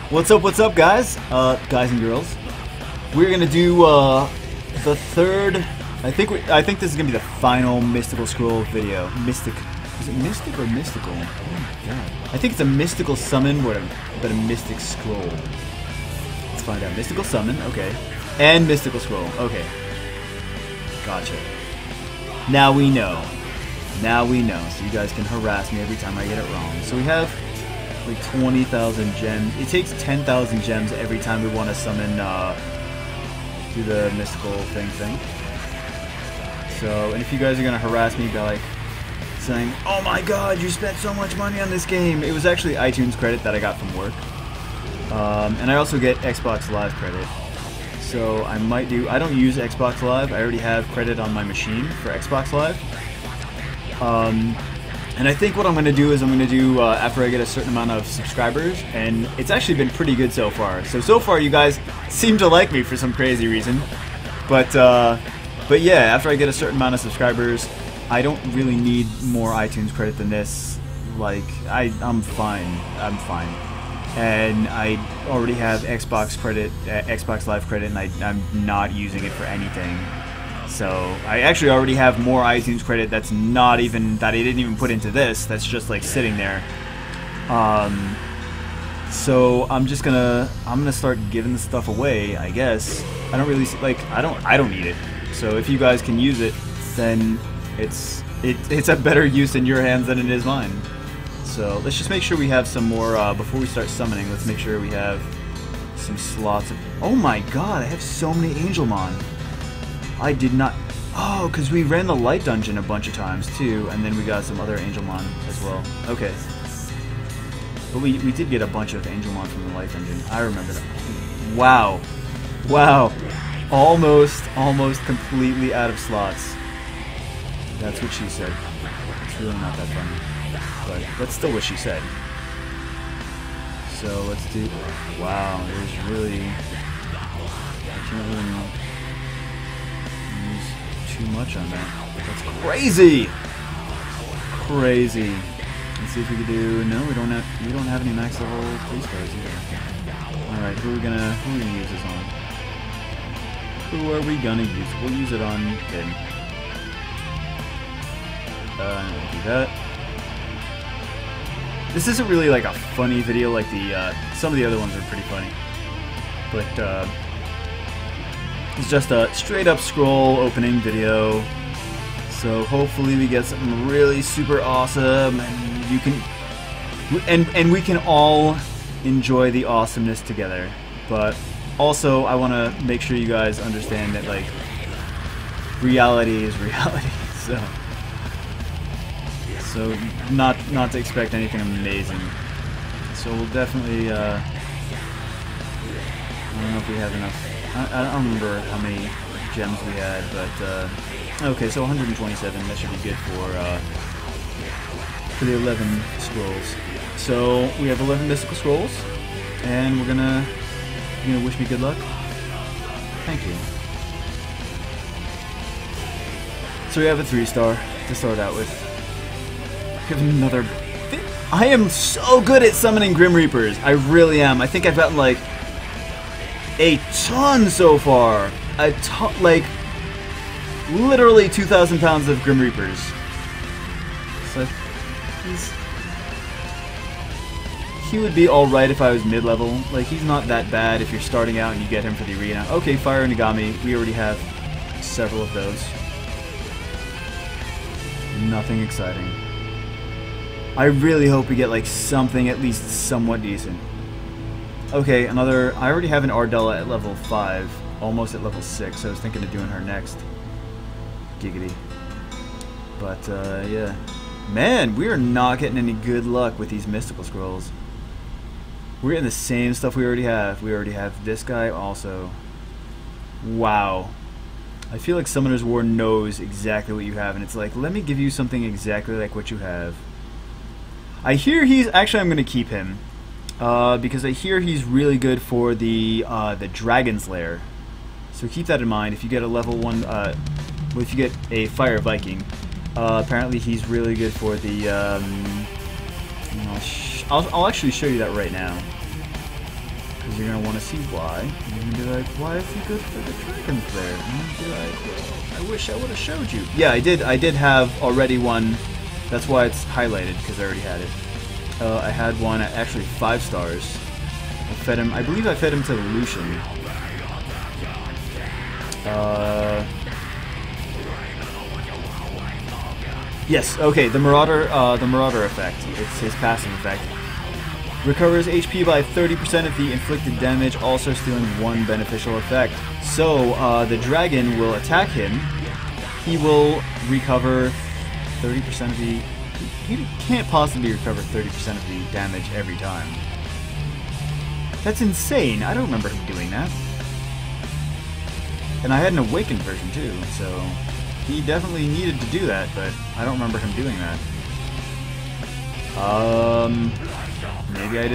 What's up, guys? Guys and girls. We're gonna do the third. I think this is gonna be the final Mystical Scroll video. Is it mystic or mystical? Oh my god. I think it's a mystical summon, but a mystic scroll. Let's find out. Mystical summon, okay, and mystical scroll, okay. Gotcha. Now we know. Now we know. So you guys can harass me every time I get it wrong. So we have like 20,000 gems. It takes 10,000 gems every time we want to summon do the mystical thing. So, and if you guys are gonna harass me by like saying, "Oh my God, you spent so much money on this game," it was actually iTunes credit that I got from work, and I also get Xbox Live credit. So I might do. I don't use Xbox Live. I already have credit on my machine for Xbox Live. And I think what I'm going to do is I'm going to do, after I get a certain amount of subscribers, and it's actually been pretty good so far. So far you guys seem to like me for some crazy reason. But yeah, after I get a certain amount of subscribers, I don't really need more iTunes credit than this. Like, I'm fine. I'm fine. And I already have Xbox credit, Xbox Live credit, and I'm not using it for anything. So I actually already have more iTunes credit that's not even, that I didn't even put into this, that's just like sitting there. So I'm gonna start giving this stuff away, I guess. I don't really like, I don't need it. So if you guys can use it, then it's a better use in your hands than it is mine. So let's just make sure we have some more before we start summoning. Let's make sure we have some slots of, oh my god, I have so many Angelmon. I did not... Oh, because we ran the light dungeon a bunch of times, too, and then we got some other Angelmon as well. Okay. But we did get a bunch of Angelmon from the light dungeon. I remember that. Wow. Wow. Almost completely out of slots. That's what she said. It's really not that funny. But that's still what she said. So, let's do... Wow, there's really... I can't really... too much on that. That's crazy! Crazy. Let's see if we can do... No, we don't have any max level 3 stars either. Alright, who are we gonna use this on? Who are we gonna use? We'll use it on him. Do that. This isn't really like a funny video like the some of the other ones are pretty funny. But it's just a straight-up scroll opening video, so hopefully we get something really super awesome, and you can, and we can all enjoy the awesomeness together. But also, I want to make sure you guys understand that like reality is reality. So not to expect anything amazing. So we'll definitely. I don't know if we have enough. I don't remember how many gems we had, but okay, so 127. That should be good for the 11 scrolls. So we have 11 mystical scrolls, and you're gonna wish me good luck. Thank you. So we have a 3-star to start out with. We have another. I am so good at summoning Grim Reapers. I really am. I think I've gotten like a ton so far. A ton, like literally 2,000 pounds of Grim Reapers. So he would be alright if I was mid-level. Like, he's not that bad if you're starting out and you get him for the arena. Okay, Fire Nagami, we already have several of those. Nothing exciting. I really hope we get like something at least somewhat decent. Okay, another... I already have an Ardella at level 5, almost at level 6, so I was thinking of doing her next. Giggity. But, yeah. Man, we are not getting any good luck with these mystical scrolls. We're getting the same stuff we already have. We already have this guy also. Wow. I feel like Summoner's War knows exactly what you have, and it's like, let me give you something exactly like what you have. I hear he's... Actually, I'm going to keep him. Because I hear he's really good for the Dragon's Lair. So keep that in mind. If you get a level 1, well, if you get a Fire Viking, apparently he's really good for the, I'll actually show you that right now. Because you're going to want to see why. You're going to be like, why is he good for the dragons there? And you'll be like, well, I wish I would have showed you. Yeah, I did have already one. That's why it's highlighted, because I already had it. I had one at actually 5 stars. I fed him, I believe I fed him to Lucian. Yes, okay, the Marauder effect. It's his passive effect. Recovers HP by 30% of the inflicted damage, also stealing 1 beneficial effect. So, the dragon will attack him. He will recover 30% of the... He can't possibly recover 30% of the damage every time. That's insane. I don't remember him doing that. And I had an Awakened version too, so... He definitely needed to do that, but I don't remember him doing that. Maybe I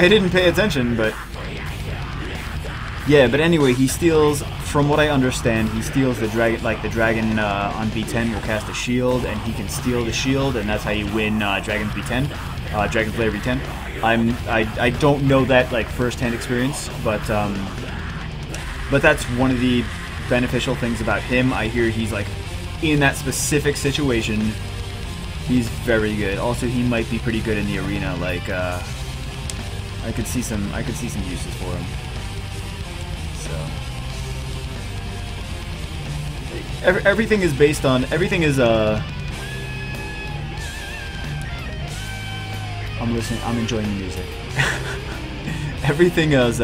didn't pay attention, but yeah. But anyway, he steals. From what I understand, he steals the dragon. Like the dragon on V10 will cast a shield, and he can steal the shield, and that's how you win Dragon's V10, Dragon Slayer V10. I don't know that like first-hand experience, but that's one of the beneficial things about him. I hear he's like in that specific situation, he's very good. Also, he might be pretty good in the arena. Like I could see some uses for him. So everything is based on I'm listening. I'm enjoying the music. Everything is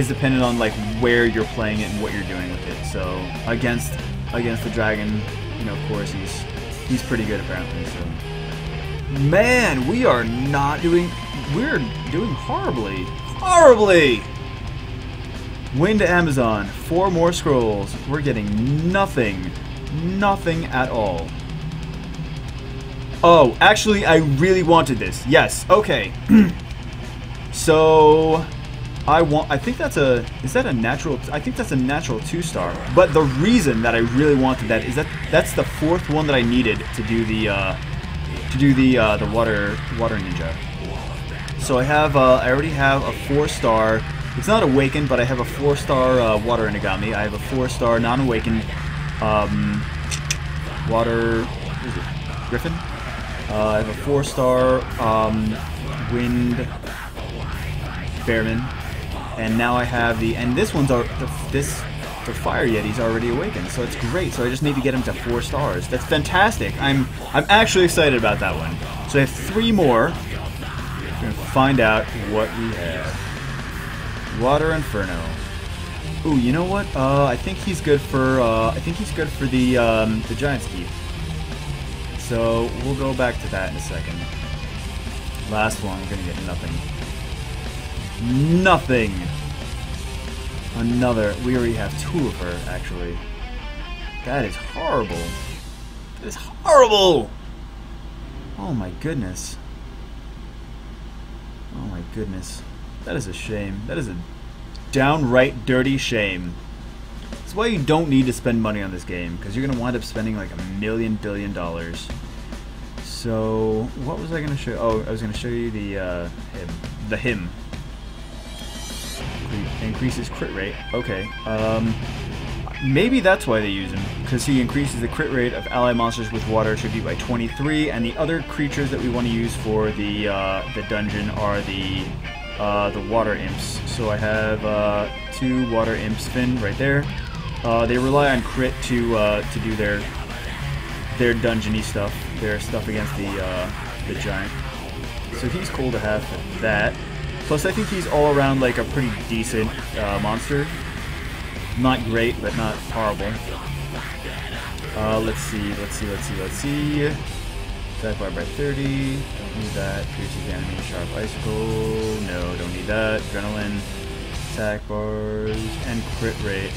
dependent on like where you're playing it and what you're doing with it. So against the dragon, you know, of course he's pretty good apparently. So man, we're doing horribly. Win to Amazon, 4 more scrolls. We're getting nothing at all. Oh, actually, I really wanted this. Yes, okay. So I think that's a, is that a natural, I think that's a natural 2-star. But the reason that I really wanted that is that that's the 4th one that I needed to do the water ninja. So I have, I already have a 4-star, it's not awakened, but I have a 4-star water Inagami. I have a 4-star non-awakened water, what is it, Griffin? I have a 4-star wind Bearman. And now I have the, and this one's the Fire Yeti's already awakened, so it's great. So I just need to get him to 4 stars. That's fantastic. I'm actually excited about that one. So I have 3 more. We're gonna find out what we have. Water Inferno. Ooh, you know what? I think he's good for the Giant's Keep. So we'll go back to that in a second. Last one, we're gonna get nothing. Nothing! Another. We already have 2 of her, actually. That is horrible. That is horrible! Oh my goodness. Oh my goodness. That is a shame. That is a downright dirty shame. That's why you don't need to spend money on this game, because you're going to wind up spending like $1 million billion. So, what was I going to show? Oh, I was going to show you the him. Increases crit rate. Okay. Maybe that's why they use him, because he increases the crit rate of ally monsters with water attribute by 23, and the other creatures that we want to use for the dungeon are the water imps. So I have 2 water imps, Finn, right there. They rely on crit to do their dungeony stuff, their stuff against the giant. So he's cool to have for that. Plus, I think he's all around like a pretty decent monster. Not great, but not horrible. Let's see. Attack bar by 30. Don't need that. Pierces enemy. Sharp icicle. No, don't need that. Adrenaline. Attack bars and crit rate.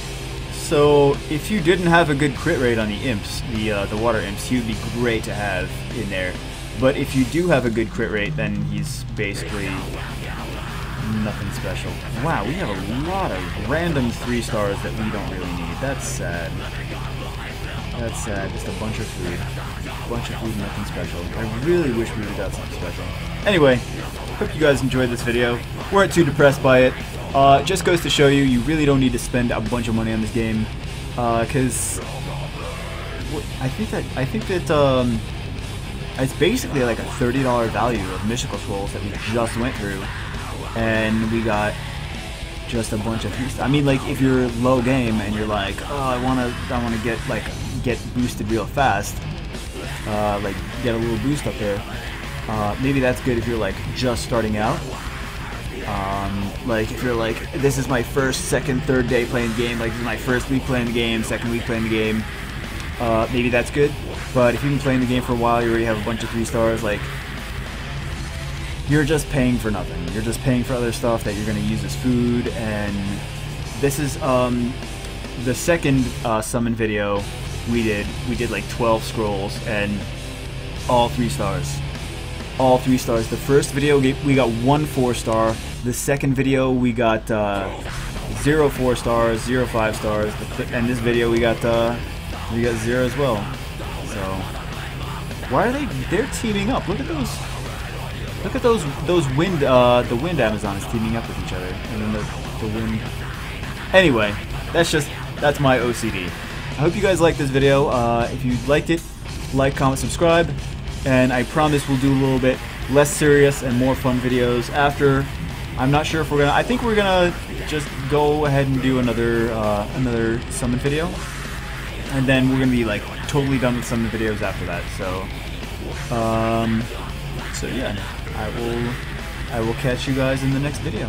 So if you didn't have a good crit rate on the imps, the water imps, he would be great to have in there. But if you do have a good crit rate, then he's basically nothing special. Wow, we have a lot of random 3 stars that we don't really need. That's sad. That's sad. Just a bunch of food, nothing special. I really wish we would have got something special. Anyway, Hope you guys enjoyed this video. Weren't too depressed by it. It just goes to show you, you really don't need to spend a bunch of money on this game, because I think that it's basically like a $30 value of Mystical Scrolls that we just went through, and we got just a bunch of. I mean, like if you're low game and you're like, oh, I wanna get boosted real fast, like get a little boost up there. Maybe that's good if you're like just starting out. Like if you're like, this is my first, second, third day playing the game, like this is my first week playing the game, second week playing the game, maybe that's good. But if you've been playing the game for a while, you already have a bunch of 3 stars, like, you're just paying for nothing. You're just paying for other stuff that you're going to use as food, and this is the second summon video we did. We did like 12 scrolls, and all 3 stars. All 3 stars. The first video we got 1 4-star. The second video we got 0 4 stars, 0 5 stars, and this video we got 0 as well. So why are they're teaming up? Look at those. Look at those wind. The wind Amazon is teaming up with each other, and then the wind. Anyway, that's my OCD. I hope you guys liked this video. If you liked it, like, comment, subscribe. And I promise we'll do a little bit less serious and more fun videos after. I'm not sure if we're gonna. I think we're gonna just go ahead and do another summon video, and then we're gonna be like totally done with summon videos after that. So yeah, I will catch you guys in the next video.